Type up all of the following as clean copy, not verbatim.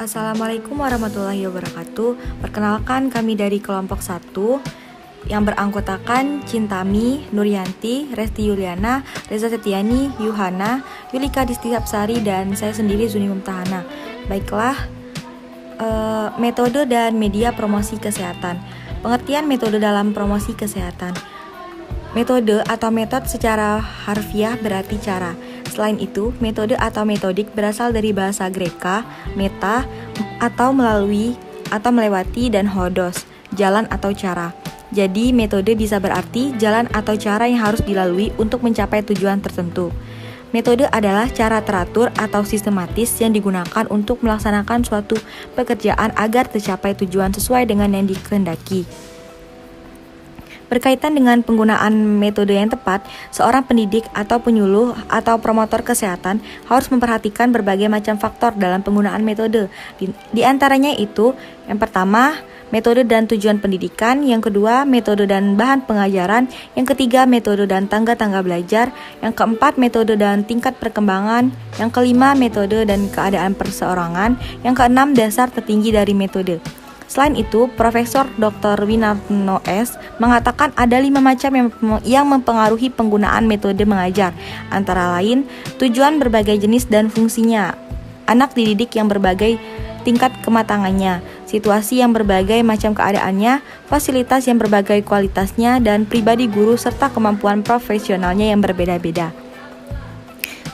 Assalamualaikum warahmatullahi wabarakatuh. Perkenalkan, kami dari kelompok 1 yang beranggotakan Cintami, Nuryanti, Resti Yuliana, Reza Setiani, Yuhana, Yulika Distisapsari, dan saya sendiri Zuni Mumtahana. Baiklah, metode dan media promosi kesehatan. Pengertian metode dalam promosi kesehatan. Metode atau metode secara harfiah berarti cara. Selain itu, metode atau metodik berasal dari bahasa Greka, meta, atau melalui atau melewati, dan hodos, jalan atau cara. Jadi, metode bisa berarti jalan atau cara yang harus dilalui untuk mencapai tujuan tertentu. Metode adalah cara teratur atau sistematis yang digunakan untuk melaksanakan suatu pekerjaan agar tercapai tujuan sesuai dengan yang dikehendaki. Berkaitan dengan penggunaan metode yang tepat, seorang pendidik atau penyuluh atau promotor kesehatan harus memperhatikan berbagai macam faktor dalam penggunaan metode. Di antaranya itu, yang pertama, metode dan tujuan pendidikan, yang kedua, metode dan bahan pengajaran, yang ketiga, metode dan tangga-tangga belajar, yang keempat, metode dan tingkat perkembangan, yang kelima, metode dan keadaan perseorangan, yang keenam, dasar tertinggi dari metode. Selain itu, Profesor Dr. Winarno S. mengatakan ada 5 macam yang mempengaruhi penggunaan metode mengajar, antara lain tujuan berbagai jenis dan fungsinya, anak dididik yang berbagai tingkat kematangannya, situasi yang berbagai macam keadaannya, fasilitas yang berbagai kualitasnya, dan pribadi guru serta kemampuan profesionalnya yang berbeda-beda.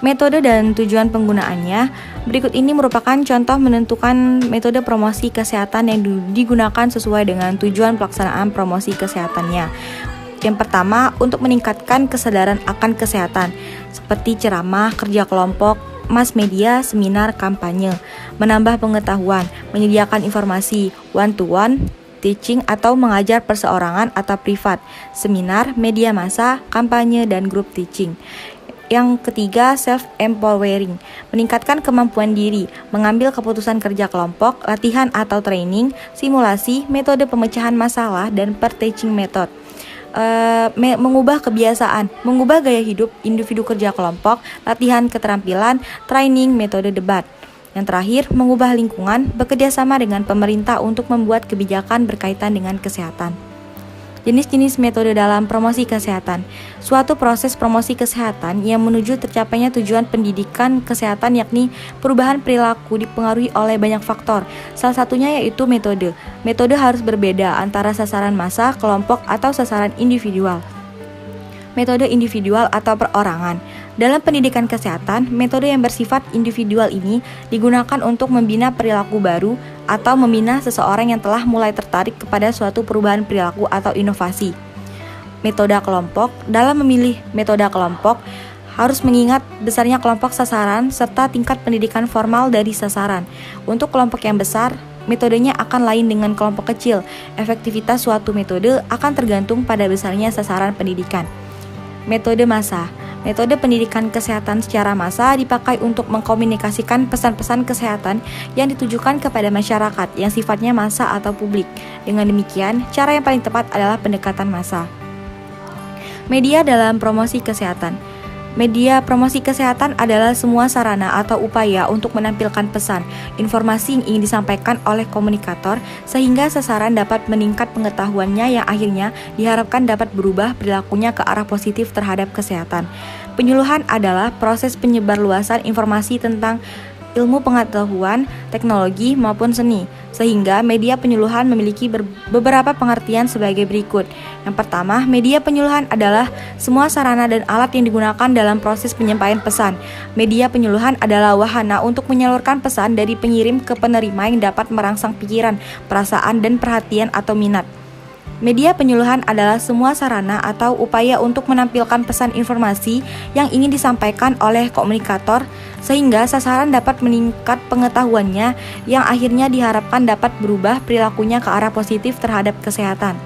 Metode dan tujuan penggunaannya. Berikut ini merupakan contoh menentukan metode promosi kesehatan yang digunakan sesuai dengan tujuan pelaksanaan promosi kesehatannya. Yang pertama, untuk meningkatkan kesadaran akan kesehatan, seperti ceramah, kerja kelompok, mass media, seminar, kampanye, menambah pengetahuan, menyediakan informasi, one-to-one, teaching atau mengajar perseorangan atau privat, seminar, media massa, kampanye, dan group teaching. Yang ketiga, self-empowering, meningkatkan kemampuan diri, mengambil keputusan kerja kelompok, latihan atau training, simulasi, metode pemecahan masalah, dan per-teaching method. Mengubah kebiasaan, mengubah gaya hidup individu kerja kelompok, latihan keterampilan, training, metode debat. Yang terakhir, mengubah lingkungan, bekerja sama dengan pemerintah untuk membuat kebijakan berkaitan dengan kesehatan. Jenis-jenis metode dalam promosi kesehatan. Suatu proses promosi kesehatan yang menuju tercapainya tujuan pendidikan kesehatan, yakni perubahan perilaku, dipengaruhi oleh banyak faktor. Salah satunya yaitu metode. Metode harus berbeda antara sasaran massa, kelompok, atau sasaran individual. Metode individual atau perorangan. Dalam pendidikan kesehatan, metode yang bersifat individual ini digunakan untuk membina perilaku baru atau membina seseorang yang telah mulai tertarik kepada suatu perubahan perilaku atau inovasi. Metode kelompok. Dalam memilih metode kelompok, harus mengingat besarnya kelompok sasaran serta tingkat pendidikan formal dari sasaran. Untuk kelompok yang besar, metodenya akan lain dengan kelompok kecil. Efektivitas suatu metode akan tergantung pada besarnya sasaran pendidikan. Metode massa. Metode pendidikan kesehatan secara massa dipakai untuk mengkomunikasikan pesan-pesan kesehatan yang ditujukan kepada masyarakat yang sifatnya massa atau publik. Dengan demikian, cara yang paling tepat adalah pendekatan massa. Media dalam promosi kesehatan. Media promosi kesehatan adalah semua sarana atau upaya untuk menampilkan pesan, informasi yang ingin disampaikan oleh komunikator sehingga sasaran dapat meningkat pengetahuannya yang akhirnya diharapkan dapat berubah perilakunya ke arah positif terhadap kesehatan. Penyuluhan adalah proses penyebarluasan informasi tentang ilmu pengetahuan, teknologi, maupun seni, sehingga media penyuluhan memiliki beberapa pengertian sebagai berikut. Yang pertama, media penyuluhan adalah semua sarana dan alat yang digunakan dalam proses penyampaian pesan. Media penyuluhan adalah wahana untuk menyalurkan pesan dari pengirim ke penerima yang dapat merangsang pikiran, perasaan, dan perhatian atau minat. Media penyuluhan adalah semua sarana atau upaya untuk menampilkan pesan informasi yang ingin disampaikan oleh komunikator sehingga sasaran dapat meningkat pengetahuannya yang akhirnya diharapkan dapat berubah perilakunya ke arah positif terhadap kesehatan.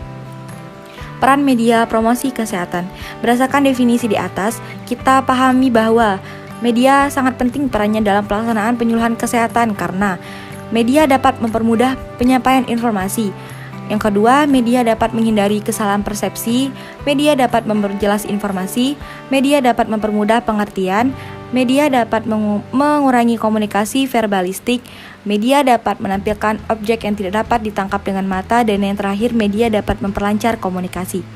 Peran media promosi kesehatan. Berdasarkan definisi di atas, kita pahami bahwa media sangat penting perannya dalam pelaksanaan penyuluhan kesehatan karena media dapat mempermudah penyampaian informasi. Yang kedua, media dapat menghindari kesalahan persepsi, media dapat memperjelas informasi, media dapat mempermudah pengertian, Media dapat mengurangi komunikasi verbalistik. Media dapat menampilkan objek yang tidak dapat ditangkap dengan mata. Dan yang terakhir, media dapat memperlancar komunikasi.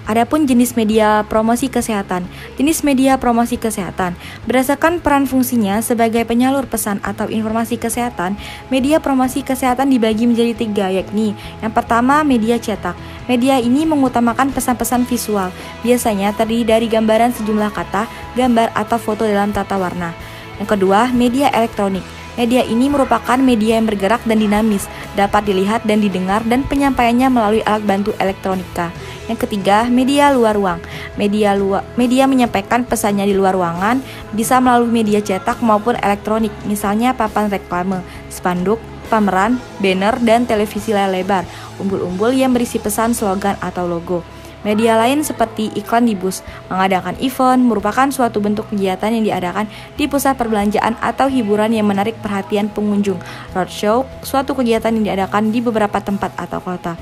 Adapun jenis media promosi kesehatan. Jenis media promosi kesehatan. Berdasarkan peran fungsinya sebagai penyalur pesan atau informasi kesehatan, media promosi kesehatan dibagi menjadi 3, yakni yang pertama, media cetak. Media ini mengutamakan pesan-pesan visual, biasanya terdiri dari gambaran sejumlah kata, gambar, atau foto dalam tata warna. Yang kedua, media elektronik. Media ini merupakan media yang bergerak dan dinamis, dapat dilihat dan didengar, dan penyampaiannya melalui alat bantu elektronika. Yang ketiga, media luar ruang. Media menyampaikan pesannya di luar ruangan, bisa melalui media cetak maupun elektronik, misalnya papan reklame, spanduk, pameran, banner, dan televisi layar lebar, umbul-umbul yang berisi pesan, slogan, atau logo. Media lain seperti iklan di bus, mengadakan event, merupakan suatu bentuk kegiatan yang diadakan di pusat perbelanjaan atau hiburan yang menarik perhatian pengunjung. Roadshow, suatu kegiatan yang diadakan di beberapa tempat atau kota.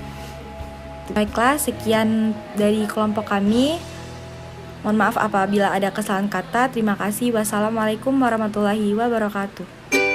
Baiklah, sekian dari kelompok kami. Mohon maaf apabila ada kesalahan kata. Terima kasih. Wassalamualaikum warahmatullahi wabarakatuh.